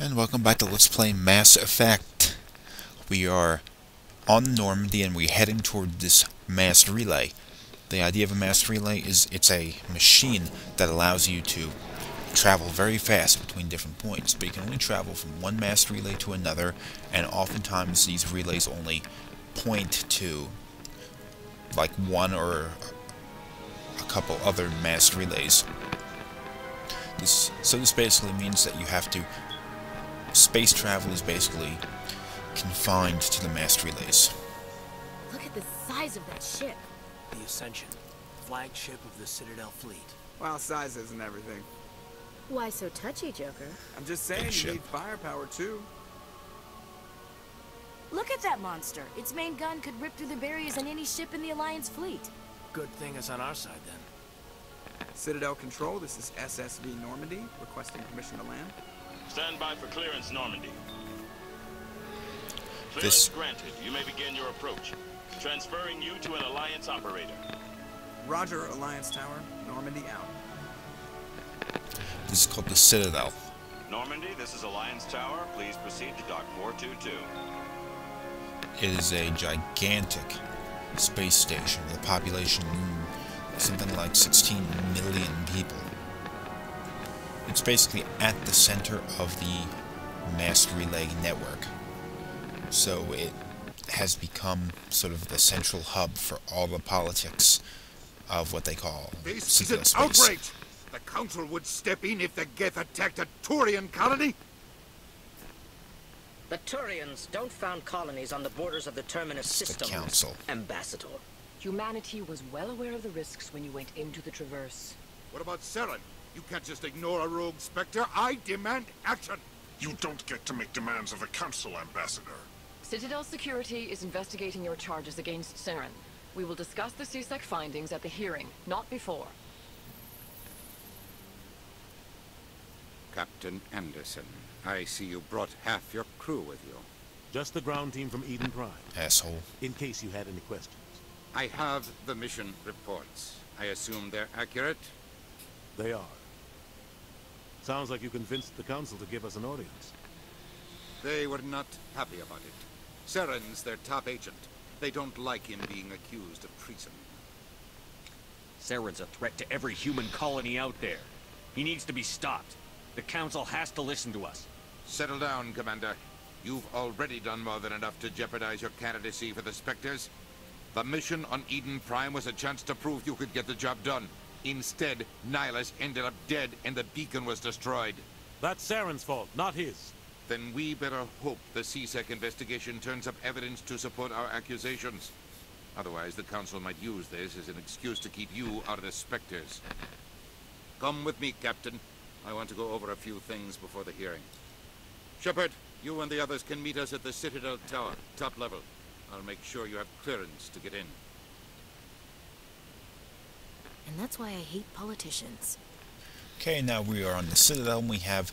And welcome back to Let's Play Mass Effect. We are on Normandy and we're heading toward this massed relay. The idea of a massed relay is it's a machine that allows you to travel very fast between different points, but you can only travel from one massed relay to another, and oftentimes these relays only point to like one or a couple other massed relays. So this basically means that you have to space travel is basically confined to the massed relays. Look at the size of that ship. The Ascension, flagship of the Citadel fleet. Well, size isn't everything. Why so touchy, Joker? I'm just saying Big you ship. need firepower too. Look at that monster. Its main gun could rip through the barriers in any ship in the Alliance fleet. Good thing it's on our side then. Citadel Control, this is SSV Normandy, requesting permission to land. Stand by for clearance, Normandy. This- Clearance granted. You may begin your approach. Transferring you to an Alliance operator. Roger, Alliance Tower, Normandy out. This is called the Citadel. Normandy, this is Alliance Tower. Please proceed to Dock 422. It is a gigantic space station with a population something like 16 million people. It's basically at the center of the massed relay network. So it has become sort of the central hub for all the politics of what they call This is an Citadel space. outrage! The Council would step in if the Geth attacked a Turian colony? The Turians don't found colonies on the borders of the Terminus It's the system, Council. Ambassador. Humanity was well aware of the risks when you went into the Traverse. What about Saren? You can't just ignore a rogue Spectre. I demand action! You don't get to make demands of the Council, Ambassador. Citadel Security is investigating your charges against Saren. We will discuss the CSEC findings at the hearing, not before. Captain Anderson, I see you brought half your crew with you. Just the ground team from Eden Prime, Asshole. in case you had any questions. I have the mission reports. I assume they're accurate? They are. Sounds like you convinced the Council to give us an audience. They were not happy about it. Saren's their top agent. They don't like him being accused of treason. Saren's a threat to every human colony out there. He needs to be stopped. The Council has to listen to us. Settle down, Commander. You've already done more than enough to jeopardize your candidacy for the Spectres. The mission on Eden Prime was a chance to prove you could get the job done. Instead, Nihilus ended up dead and the beacon was destroyed. That's Saren's fault, not his. Then we better hope the CSEC investigation turns up evidence to support our accusations. Otherwise, the Council might use this as an excuse to keep you out of the Spectres. Come with me, Captain. I want to go over a few things before the hearing. Shepard, you and the others can meet us at the Citadel Tower, top level. I'll make sure you have clearance to get in. And that's why I hate politicians. Okay, now we are on the Citadel and we have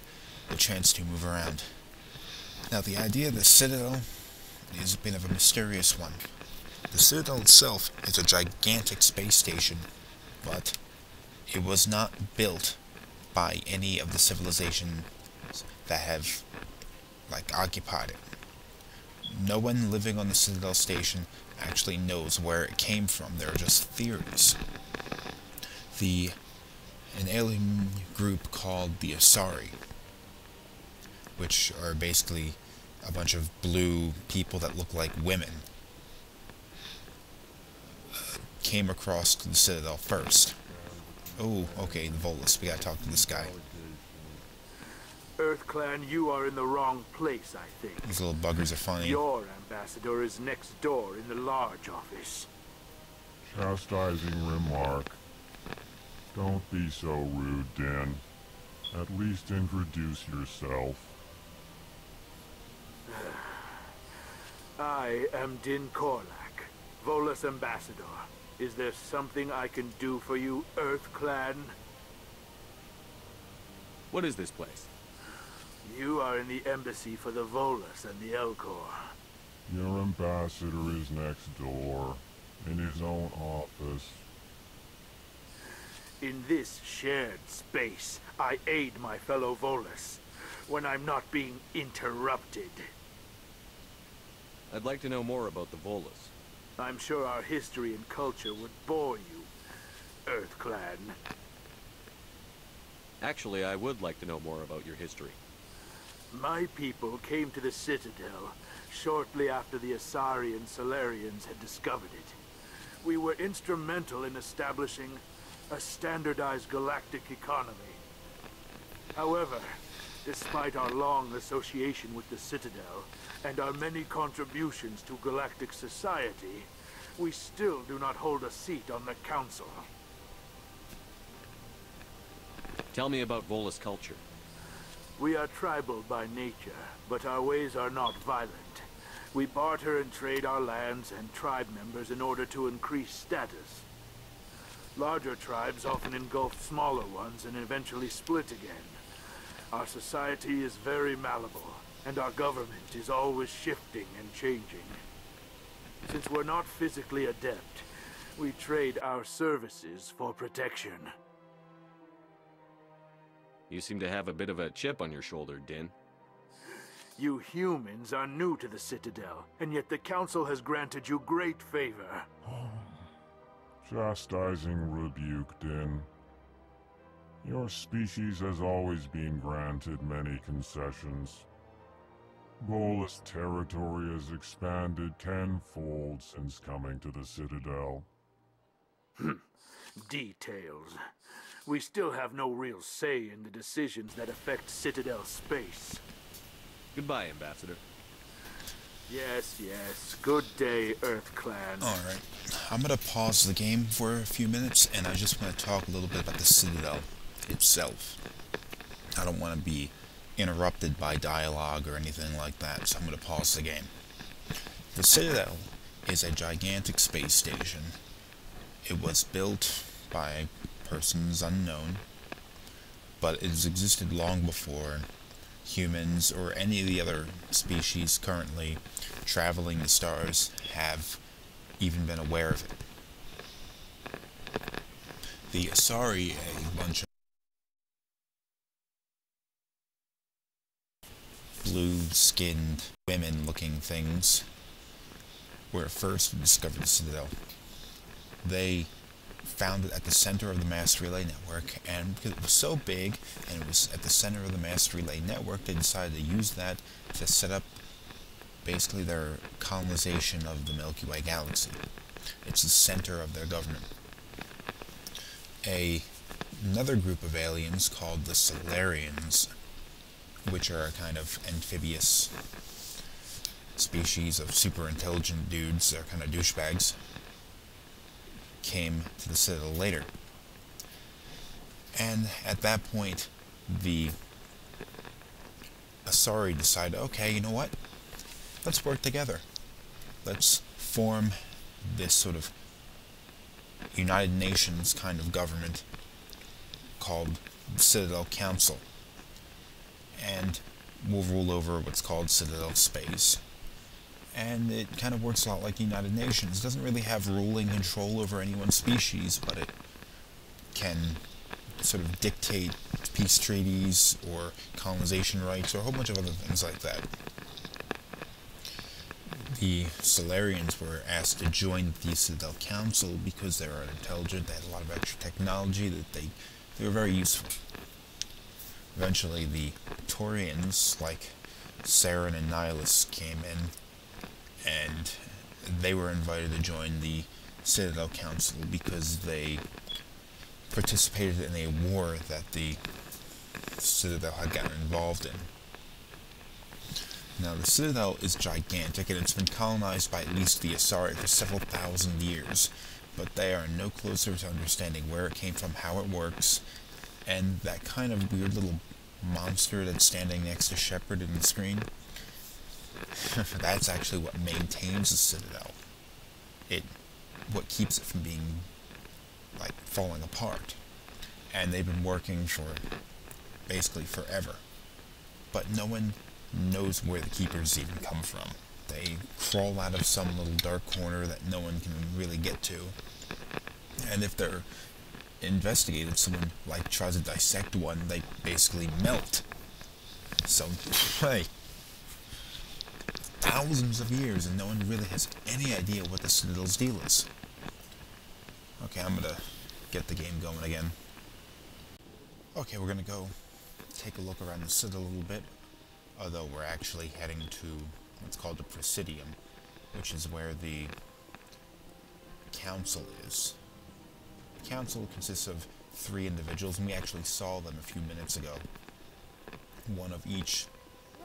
the chance to move around. Now the idea of the Citadel is a bit of a mysterious one. The Citadel itself is a gigantic space station, but it was not built by any of the civilizations that have, like, occupied it. No one living on the Citadel station actually knows where it came from. There are just theories. An alien group called the Asari, which are basically a bunch of blue people that look like women, came across the Citadel first. Oh, okay, the Volus. We gotta talk to this guy. EarthClan, you are in the wrong place, I think. These little buggers are funny. Your ambassador is next door in the large office. Chastising remark. Don't be so rude, Dan. At least introduce yourself. I am Din Korlak, Volus ambassador. Is there something I can do for you, EarthClan? What is this place? You are in the embassy for the Volus and the Elcor. Your ambassador is next door, in his own office. In this shared space, I aid my fellow Volus. when I'm not being interrupted. I'd like to know more about the Volus. I'm sure our history and culture would bore you, Earth Clan. Actually, I would like to know more about your history. My people came to the Citadel shortly after the Asari and Salarians had discovered it. We were instrumental in establishing a standardized galactic economy. However, despite our long association with the Citadel and our many contributions to galactic society, we still do not hold a seat on the council. Tell me about Volus culture. We are tribal by nature, but our ways are not violent. We barter and trade our lands and tribe members in order to increase status. Larger tribes often engulf smaller ones and eventually split again. Our society is very malleable, and our government is always shifting and changing. Since we're not physically adept, we trade our services for protection. You seem to have a bit of a chip on your shoulder, Din. You humans are new to the Citadel, and yet the Council has granted you great favor. Chastising rebuke, Din. Your species has always been granted many concessions. Volus territory has expanded tenfold since coming to the Citadel. Details. We still have no real say in the decisions that affect Citadel space. Goodbye, Ambassador. Yes, yes. Good day, Earth Clan. Alright, I'm gonna pause the game for a few minutes, and I just want to talk a little bit about the Citadel itself. I don't want to be interrupted by dialogue or anything like that, so I'm gonna pause the game. The Citadel is a gigantic space station. It was built by persons unknown, but it has existed long before humans or any of the other species currently traveling the stars have even been aware of it. The Asari, a bunch of blue-skinned, women-looking things, were first to discover the Citadel. They found it at the center of the mass relay network, and because it was so big and it was at the center of the mass relay network, they decided to use that to set up basically their colonization of the Milky Way galaxy. It's the center of their government. Another group of aliens called the Salarians, which are a kind of amphibious species of super intelligent dudes, they're kind of douchebags, came to the Citadel later. And at that point, the Asari decided, okay, you know what? Let's work together. Let's form this sort of United Nations kind of government called the Citadel Council. And we'll rule over what's called Citadel Space. And it kind of works a lot like the United Nations. It doesn't really have ruling control over any one species, but it can sort of dictate peace treaties or colonization rights or a whole bunch of other things like that. The Salarians were asked to join the Citadel Council because they were intelligent, they had a lot of extra technology, that they were very useful. Eventually the Taurians, like Saren and Nihilus, came in, and they were invited to join the Citadel Council because they participated in a war that the Citadel had gotten involved in. Now, the Citadel is gigantic, and it's been colonized by at least the Asari for several thousand years, but they are no closer to understanding where it came from, how it works, and that kind of weird little monster that's standing next to Shepard in the screen. That's actually what maintains the Citadel. What keeps it from being, like, falling apart. And they've been working for basically forever. But no one knows where the Keepers even come from. They crawl out of some little dark corner that no one can really get to. And if they're investigated, someone, like, tries to dissect one, they basically melt. So, hey, thousands of years and no one really has any idea what the Citadel's deal is. Okay, I'm gonna get the game going again. Okay, we're gonna go take a look around the Citadel a little bit, although we're actually heading to what's called the Presidium, which is where the council is. The council consists of 3 individuals, and we actually saw them a few minutes ago. One of each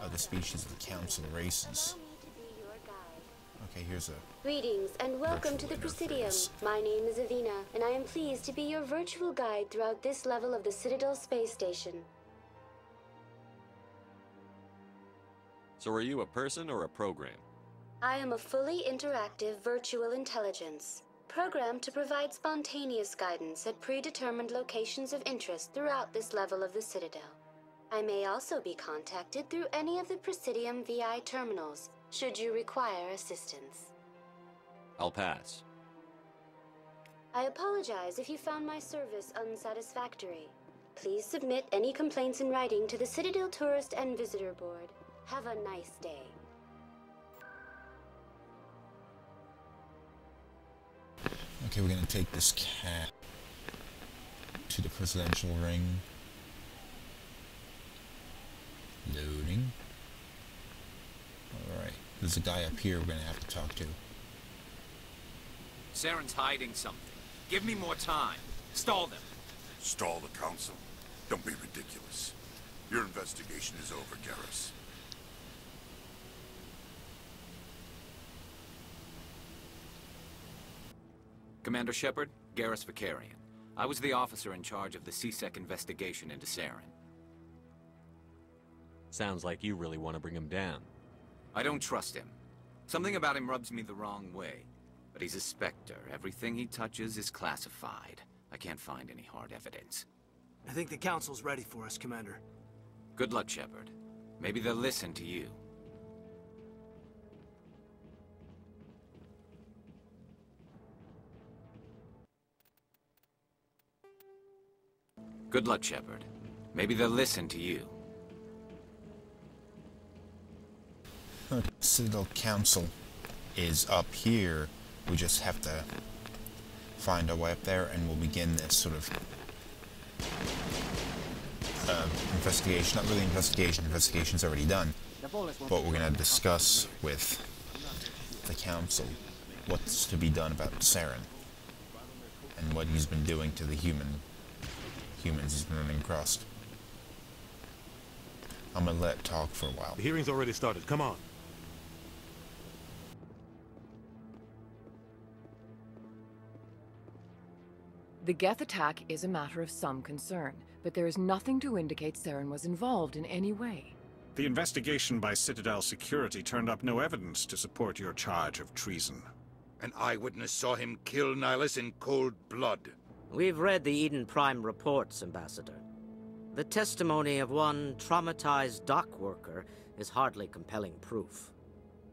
of the species of the council races. Okay, here's a... Greetings and welcome to the Presidium. My name is Avina, and I am pleased to be your virtual guide throughout this level of the Citadel space station. So are you a person or a program? I am a fully interactive virtual intelligence, programmed to provide spontaneous guidance at predetermined locations of interest throughout this level of the Citadel. I may also be contacted through any of the Presidium VI terminals, should you require assistance. I'll pass. I apologize if you found my service unsatisfactory. Please submit any complaints in writing to the Citadel Tourist and Visitor Board. Have a nice day. Okay, we're gonna take this cat to the presidential ring. Loading. Alright, there's a guy up here we're gonna have to talk to. Saren's hiding something. Give me more time. Stall them. Stall the council? Don't be ridiculous. Your investigation is over, Garrus. Commander Shepard, Garrus Vicarian. I was the officer in charge of the CSEC investigation into Saren. Sounds like you really want to bring him down. I don't trust him. Something about him rubs me the wrong way. But he's a Spectre. Everything he touches is classified. I can't find any hard evidence. I think the Council's ready for us, Commander. Good luck, Shepard. Maybe they'll listen to you. Good luck, Shepard. Maybe they'll listen to you. Citadel Council is up here. We just have to find our way up there, and we'll begin this sort of investigation. Not really investigation. Investigation's already done. But we're going to discuss with the Council what's to be done about Saren and what he's been doing to the humans he's been running across. I'm going to let it talk for a while. The hearing's already started. Come on. The Geth attack is a matter of some concern, but there is nothing to indicate Saren was involved in any way. The investigation by Citadel Security turned up no evidence to support your charge of treason. An eyewitness saw him kill Nihilus in cold blood. We've read the Eden Prime reports, Ambassador. The testimony of one traumatized dock worker is hardly compelling proof.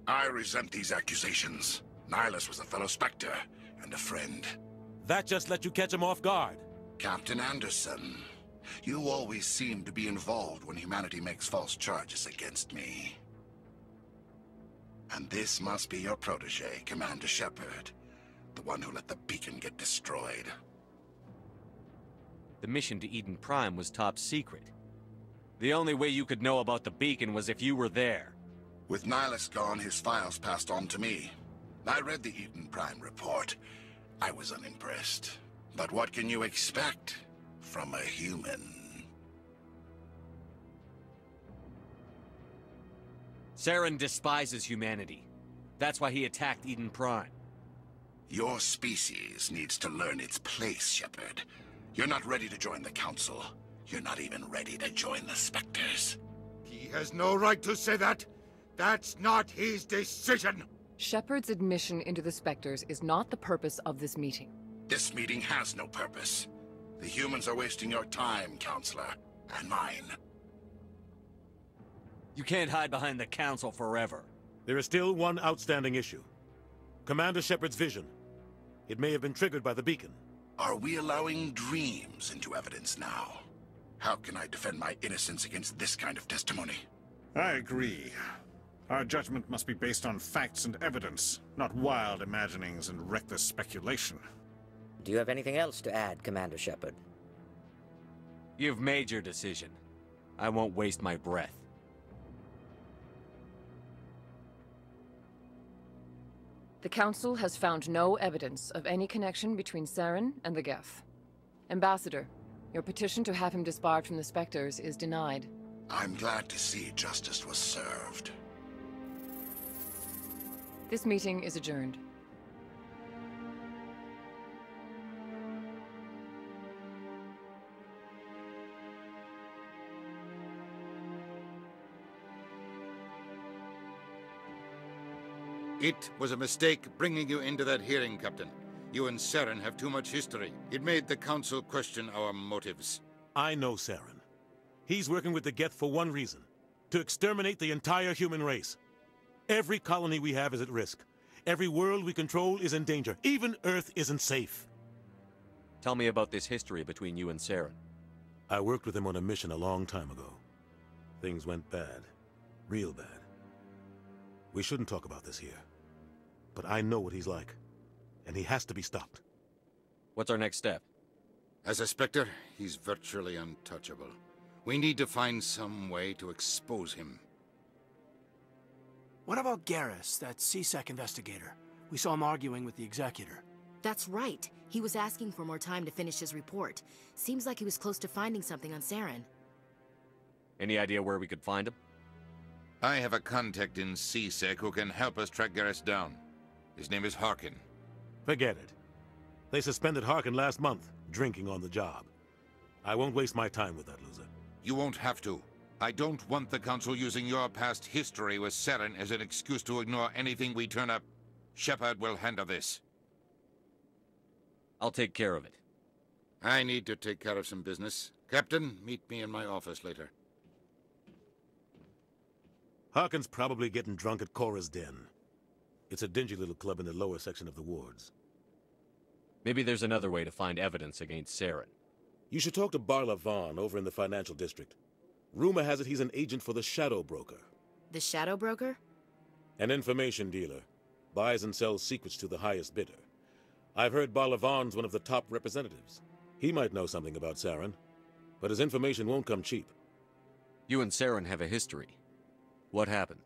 I resent these accusations. Nihilus was a fellow Spectre and a friend. That just let you catch him off guard. Captain Anderson, you always seem to be involved when humanity makes false charges against me. And this must be your protege, Commander Shepard, the one who let the beacon get destroyed. The mission to Eden Prime was top secret. The only way you could know about the beacon was if you were there. With Nihilus gone, his files passed on to me. I read the Eden Prime report. I was unimpressed. But what can you expect from a human? Saren despises humanity. That's why he attacked Eden Prime. Your species needs to learn its place, Shepard. You're not ready to join the Council. You're not even ready to join the Spectres. He has no right to say that. That's not his decision. Shepard's admission into the Spectres is not the purpose of this meeting. This meeting has no purpose. The humans are wasting your time, Counselor, and mine. You can't hide behind the Council forever. There is still one outstanding issue. Commander Shepard's vision. It may have been triggered by the beacon. Are we allowing dreams into evidence now? How can I defend my innocence against this kind of testimony? I agree. Our judgment must be based on facts and evidence, not wild imaginings and reckless speculation. Do you have anything else to add, Commander Shepard? You've made your decision. I won't waste my breath. The Council has found no evidence of any connection between Saren and the Geth. Ambassador, your petition to have him disbarred from the Spectres is denied. I'm glad to see justice was served. This meeting is adjourned. It was a mistake bringing you into that hearing, Captain. You and Saren have too much history. It made the Council question our motives. I know Saren. He's working with the Geth for one reason: to exterminate the entire human race. Every colony we have is at risk. Every world we control is in danger. Even Earth isn't safe. Tell me about this history between you and Saren. I worked with him on a mission a long time ago. Things went bad. Real bad. We shouldn't talk about this here. But I know what he's like. And he has to be stopped. What's our next step? As a Spectre, he's virtually untouchable. We need to find some way to expose him. What about Garrus, that CSEC investigator? We saw him arguing with the Executor. That's right. He was asking for more time to finish his report. Seems like he was close to finding something on Saren. Any idea where we could find him? I have a contact in CSEC who can help us track Garrus down. His name is Harkin. Forget it. They suspended Harkin last month, drinking on the job. I won't waste my time with that loser. You won't have to. I don't want the Council using your past history with Saren as an excuse to ignore anything we turn up. Shepard will handle this. I'll take care of it. I need to take care of some business. Captain, meet me in my office later. Harkin's probably getting drunk at Cora's Den. It's a dingy little club in the lower section of the wards. Maybe there's another way to find evidence against Saren. You should talk to Barla Vaughn over in the financial district. Rumor has it he's an agent for the Shadow Broker. The Shadow Broker? An information dealer. Buys and sells secrets to the highest bidder. I've heard Barla Vaughn's one of the top representatives. He might know something about Saren, but his information won't come cheap. You and Saren have a history. What happened?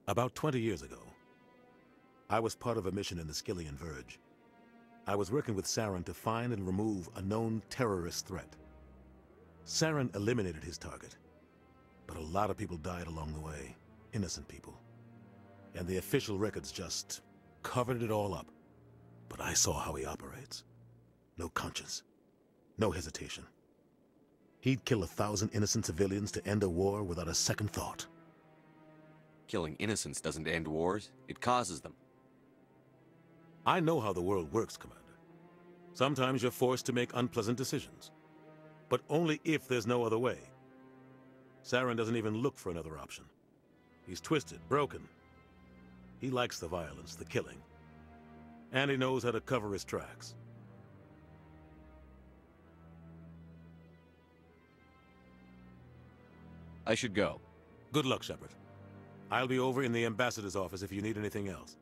About 20 years ago, I was part of a mission in the Skillian Verge. I was working with Saren to find and remove a known terrorist threat. Saren eliminated his target, but a lot of people died along the way, innocent people. And the official records just covered it all up. But I saw how he operates. No conscience, no hesitation. He'd kill 1,000 innocent civilians to end a war without a second thought. Killing innocents doesn't end wars, it causes them. I know how the world works, Commander. Sometimes you're forced to make unpleasant decisions. But only if there's no other way. Saren doesn't even look for another option. He's twisted, broken. He likes the violence, the killing. And he knows how to cover his tracks. I should go. Good luck, Shepard. I'll be over in the ambassador's office if you need anything else.